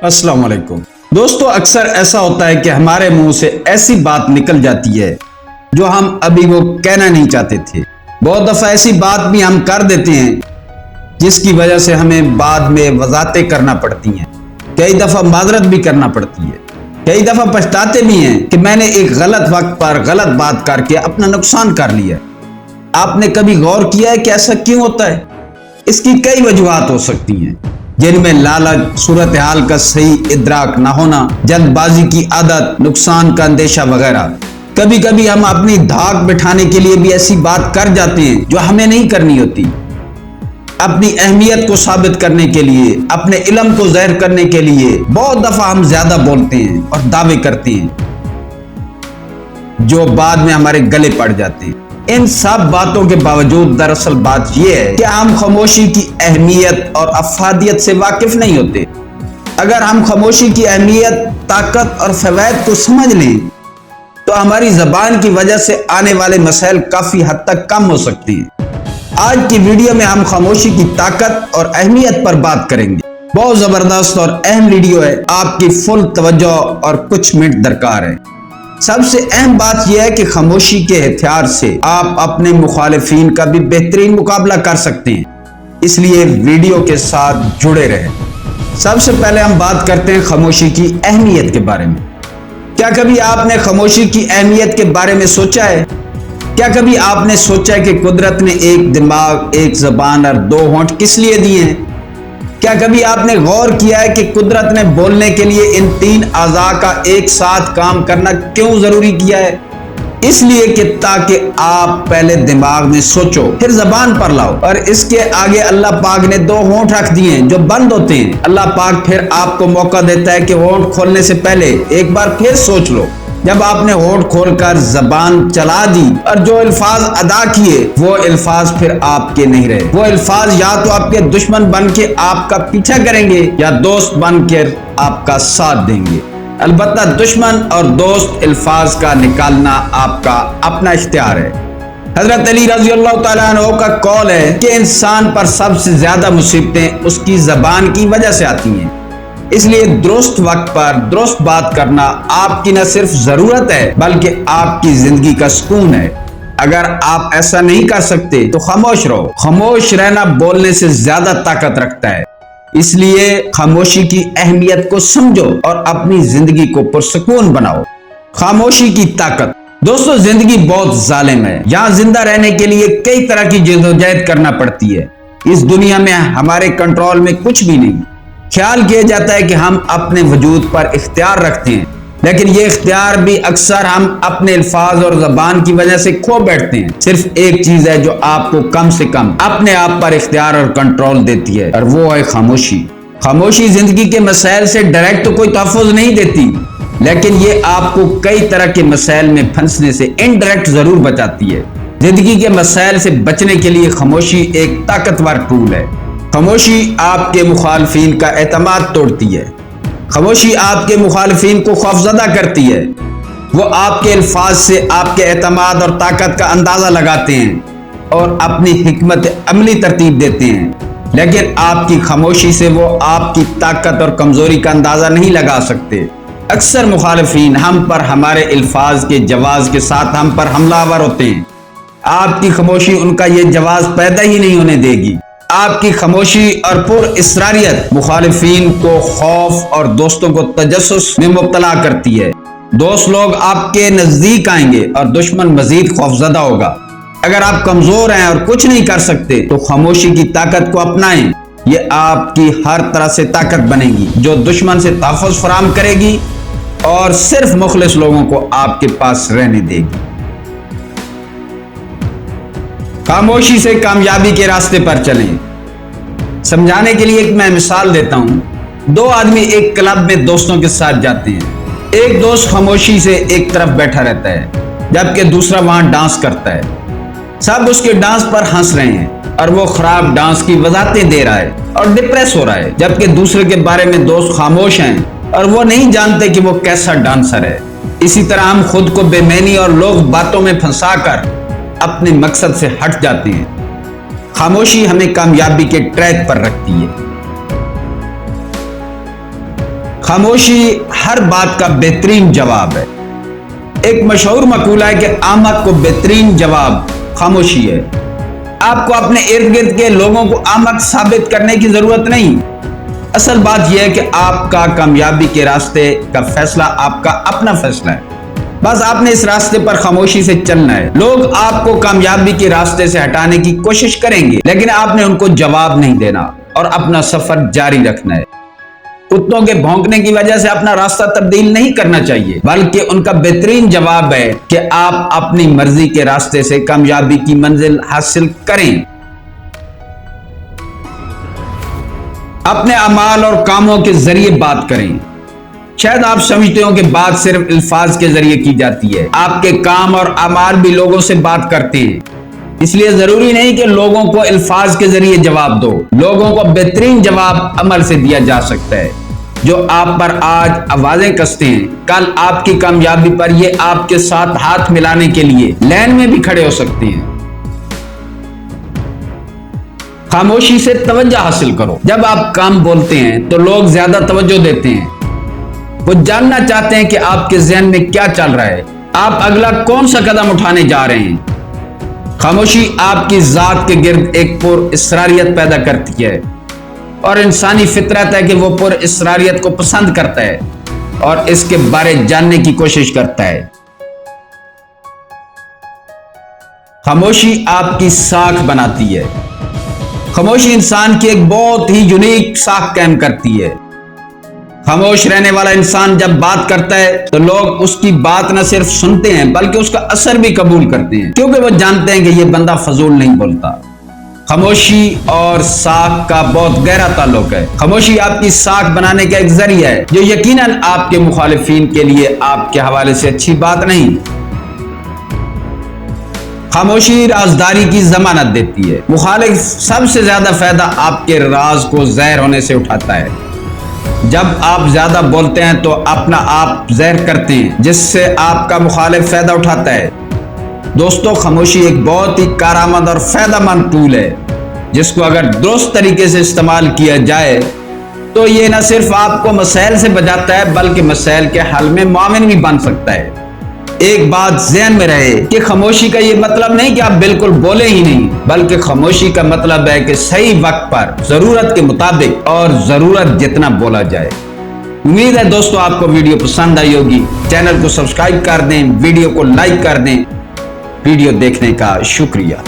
अस्सलाम वालेकुम दोस्तों, अक्सर ऐसा होता है कि हमारे मुंह से ऐसी बात निकल जाती है जो हम अभी वो कहना नहीं चाहते थे। बहुत दफा ऐसी बात भी हम कर देते हैं जिसकी वजह से हमें बाद में वजाहतें करना पड़ती हैं, कई दफा माजरत भी करना पड़ती है, कई दफा पछताते भी हैं कि मैंने एक गलत वक्त पर गलत बात करके अपना नुकसान कर लिया। आपने कभी गौर किया है कि ऐसा क्यों होता है? इसकी कई वजूहात हो सकती हैं, जिनमें लालच, सूरत हाल का सही इदराक न होना, जल्दबाजी की आदत, नुकसान का अंदेशा वगैरह। कभी कभी हम अपनी धाक बिठाने के लिए भी ऐसी बात कर जाते हैं जो हमें नहीं करनी होती। अपनी अहमियत को साबित करने के लिए, अपने इल्म को ज़ाहिर करने के लिए बहुत दफा हम ज्यादा बोलते हैं और दावे करते हैं जो बाद में हमारे गले पड़ जाते हैं। इन सब बातों के बावजूद दरअसल बात यह है कि हम खामोशी की अहमियत और अफादियत से वाकिफ नहीं होते। अगर हम खामोशी की अहमियत, ताकत और फवायद को समझ लें तो हमारी जबान की वजह से आने वाले मसाइल काफी हद तक कम हो सकती हैं। आज की वीडियो में हम खामोशी की ताकत और अहमियत पर बात करेंगे। बहुत जबरदस्त और अहम वीडियो है, आपकी फुल तवज्जो और कुछ मिनट दरकार है। सबसे अहम बात यह है कि खामोशी के हथियार से आप अपने मुखालिफिन का भी बेहतरीन मुकाबला कर सकते हैं, इसलिए वीडियो के साथ जुड़े रहें। सबसे पहले हम बात करते हैं खामोशी की अहमियत के बारे में। क्या कभी आपने खामोशी की अहमियत के बारे में सोचा है? क्या कभी आपने सोचा है कि कुदरत ने एक दिमाग, एक जबान और दो होंठ किस लिए दिए हैं? क्या कभी आपने गौर किया है कि कुदरत ने बोलने के लिए इन तीन आज़ा का एक साथ काम करना क्यों जरूरी किया है? इसलिए कि ताकि आप पहले दिमाग में सोचो, फिर जबान पर लाओ, और इसके आगे अल्लाह पाक ने दो होंठ रख दिए हैं जो बंद होते हैं। अल्लाह पाक फिर आपको मौका देता है कि होंठ खोलने से पहले एक बार फिर सोच लो। जब आपने होंठ खोलकर जबान चला दी और जो अल्फाज अदा किए वो अल्फाज फिर आपके नहीं रहे। वो अल्फाज या तो आपके दुश्मन बन के आपका पीछा करेंगे या दोस्त बनकर आपका साथ देंगे। अलबत्ता दुश्मन और दोस्त अल्फाज का निकालना आपका अपना इख्तियार है। हजरत अली रज़ी अल्लाह तआला अन्हु का कौल है कि इंसान पर सबसे ज्यादा मुसीबतें उसकी जबान की वजह से आती हैं। इसलिए दुरुस्त वक्त पर दुरुस्त बात करना आपकी न सिर्फ जरूरत है बल्कि आपकी जिंदगी का सुकून है। अगर आप ऐसा नहीं कर सकते तो खामोश रहो। खामोश रहना बोलने से ज्यादा ताकत रखता है। इसलिए खामोशी की अहमियत को समझो और अपनी जिंदगी को पुरसुकून बनाओ। खामोशी की ताकत। दोस्तों, जिंदगी बहुत जालिम है। यहाँ जिंदा रहने के लिए कई तरह की जद्दोजहद करना पड़ती है। इस दुनिया में हमारे कंट्रोल में कुछ भी नहीं। ख्याल किया जाता है कि हम अपने वजूद पर इख्तियार रखते हैं, लेकिन ये इख्तियार भी अक्सर हम अपने अल्फाज और जबान की वजह से खो बैठते हैं। सिर्फ एक चीज है जो आपको कम से कम अपने आप पर इख्तियार और कंट्रोल देती है, और वो है खामोशी। खामोशी जिंदगी के मसाइल से डायरेक्ट तो कोई तहफ़्फ़ुज़ नहीं देती, लेकिन ये आपको कई तरह के मसाइल में फंसने से इनडायरेक्ट जरूर बचाती है। जिंदगी के मसाइल से बचने के लिए खामोशी एक ताकतवर टूल है। खामोशी आपके मुखालिफिन का एतमाद तोड़ती है। खामोशी आपके मुखालिफिन को खौफजदा करती है। वो आपके अल्फाज से आपके एतमाद और ताकत का अंदाजा लगाते हैं और अपनी हिकमत अमली तरतीब देते हैं, लेकिन आपकी खामोशी से वो आपकी ताकत और कमजोरी का अंदाजा नहीं लगा सकते। अक्सर मुखालिफिन हम पर हमारे अल्फाज के जवाज के साथ हम पर हमलावर होते हैं। आपकी खामोशी उनका ये जवाज पैदा ही नहीं होने देगी। आपकी खामोशी और पुर इसरारियत मुखालिफिन को खौफ और दोस्तों को तजस्सुस में मुब्तला करती है। दोस्त लोग आपके नजदीक आएंगे और दुश्मन मजीद खौफजदा होगा। अगर आप कमजोर हैं और कुछ नहीं कर सकते तो खामोशी की ताकत को अपनाएं। ये आपकी हर तरह से ताकत बनेगी जो दुश्मन से तहफ़्फ़ुज़ फराहम करेगी और सिर्फ मुखलिस लोगों को आपके पास रहने देगी। खामोशी से कामयाबी के रास्ते पर चलें। समझाने के लिए एक मैं मिसाल देता हूं। दो आदमी एक क्लब में दोस्तों के साथ जाते हैं। एक दोस्त खामोशी से एक तरफ बैठा रहता है जबकि दूसरा वहां डांस करता है। सब उसके डांस पर हंस रहे हैं और वो खराब डांस की वजाहतें दे रहा है और डिप्रेस हो रहा है, जबकि दूसरे के बारे में दोस्त खामोश हैं और वो नहीं जानते कि वो कैसा डांसर है। इसी तरह हम खुद को बेमैनी और लोग बातों में फंसाकर अपने मकसद से हट जाते हैं। खामोशी हमें कामयाबी के ट्रैक पर रखती है। खामोशी हर बात का बेहतरीन जवाब है। एक मशहूर मकूला है कि आमद को बेहतरीन जवाब खामोशी है। आपको अपने इर्द गिर्द के लोगों को आमद साबित करने की जरूरत नहीं। असल बात यह है कि आपका कामयाबी के रास्ते का फैसला आपका अपना फैसला है। बस आपने इस रास्ते पर खामोशी से चलना है। लोग आपको कामयाबी के रास्ते से हटाने की कोशिश करेंगे, लेकिन आपने उनको जवाब नहीं देना और अपना सफर जारी रखना है। कुत्तों के भौंकने की वजह से अपना रास्ता तब्दील नहीं करना चाहिए, बल्कि उनका बेहतरीन जवाब है कि आप अपनी मर्जी के रास्ते से कामयाबी की मंजिल हासिल करें। अपने अमाल और कामों के जरिए बात करें। शायद आप समझते हो कि बात सिर्फ अल्फाज के जरिए की जाती है। आपके काम और अमाल भी लोगों से बात करते हैं, इसलिए जरूरी नहीं कि लोगों को अल्फाज के जरिए जवाब दो। लोगों को बेहतरीन जवाब अमल से दिया जा सकता है। जो आप पर आज आवाजें कसते हैं, कल आपकी कामयाबी पर ये आपके साथ हाथ मिलाने के लिए लाइन में भी खड़े हो सकते हैं। खामोशी से तवज्जो हासिल करो। जब आप काम बोलते हैं तो लोग ज्यादा तवज्जो देते हैं। वो जानना चाहते हैं कि आपके ज़हन में क्या चल रहा है, आप अगला कौन सा कदम उठाने जा रहे हैं। खामोशी आपकी जात के गिर्द एक पुरअसरारियत पैदा करती है और इंसानी फितरत है कि वो पुरअसरारियत को पसंद करता है और इसके बारे जानने की कोशिश करता है। खामोशी आपकी साख बनाती है। खामोशी इंसान की एक बहुत ही यूनिक साख कायम करती है। खामोश रहने वाला इंसान जब बात करता है तो लोग उसकी बात न सिर्फ सुनते हैं बल्कि उसका असर भी कबूल करते हैं, क्योंकि वो जानते हैं कि ये बंदा फजूल नहीं बोलता। खामोशी और साख का बहुत गहरा ताल्लुक है। खामोशी आपकी साख बनाने का एक जरिया है, जो यकीनन आपके मुखालिफिन के लिए आपके हवाले से अच्छी बात नहीं। खामोशी राजदारी की जमानत देती है। मुखालिफ सबसे ज्यादा फायदा आपके राज को ज़ाहिर होने से उठाता है। जब आप ज्यादा बोलते हैं तो अपना आप ज़ाहिर करते हैं, जिससे आपका मुखालिफ फायदा उठाता है। दोस्तों, खामोशी एक बहुत ही कारआमद और फायदेमंद टूल है, जिसको अगर दुरुस्त तरीके से इस्तेमाल किया जाए तो ये न सिर्फ आपको मसाइल से बचाता है बल्कि मसाइल के हल में मुआविन भी बन सकता है। एक बात ज़हन में रहे कि खामोशी का ये मतलब नहीं कि आप बिल्कुल बोले ही नहीं, बल्कि खामोशी का मतलब है कि सही वक्त पर जरूरत के मुताबिक और जरूरत जितना बोला जाए। उम्मीद है दोस्तों आपको वीडियो पसंद आई होगी। चैनल को सब्सक्राइब कर दें, वीडियो को लाइक कर दें। वीडियो देखने का शुक्रिया।